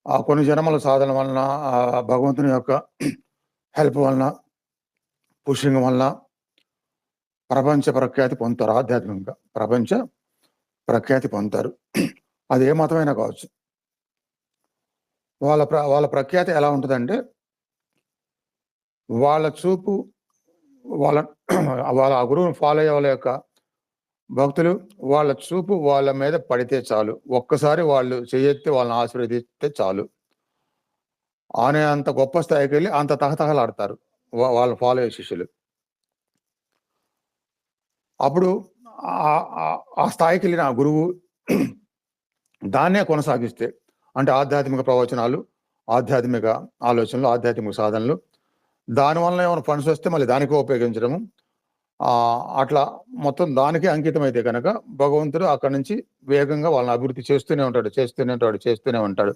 కొన్ని జన్మల సాధన వలన భగవంతుని యొక్క హెల్ప్ వలన, పుషింగ్ వలన ప్రపంచ ప్రఖ్యాతి పొందుతారు ఆధ్యాత్మికంగా. ప్రపంచ ప్రఖ్యాతి పొందుతారు. అది ఏ మతమైనా కావచ్చు. వాళ్ళ ప్రఖ్యాతి ఎలా ఉంటదంటే, వాళ్ళ చూపు వాళ్ళ వాళ్ళ ఆ గురువుని ఫాలో అయ్యే వాళ్ళ యొక్క భక్తులు వాళ్ళ చూపు వాళ్ళ మీద పడితే చాలు. ఒక్కసారి వాళ్ళు చెయ్యెత్తి వాళ్ళని ఆశీర్వదిస్తే చాలు. అంత గొప్ప స్థాయికెళ్ళి అంత తహతహలాడతారు. వాళ్ళు ఫాలో అయ్యే శిష్యులు. అప్పుడు ఆ స్థాయికెళ్ళిన ఆ గురువు దాన్నే కొనసాగిస్తే అంటే ఆధ్యాత్మిక ప్రవచనాలు, ఆధ్యాత్మిక ఆలోచనలు, ఆధ్యాత్మిక సాధనలు దానివలన ఏమైనా ఫండ్స్ వస్తే మళ్ళీ దానికే ఉపయోగించడము. అట్లా మొత్తం దానికే అంకితమైతే గనక భగవంతుడు అక్కడి నుంచి వేగంగా వాళ్ళని అభివృద్ధి చేస్తూనే ఉంటాడు.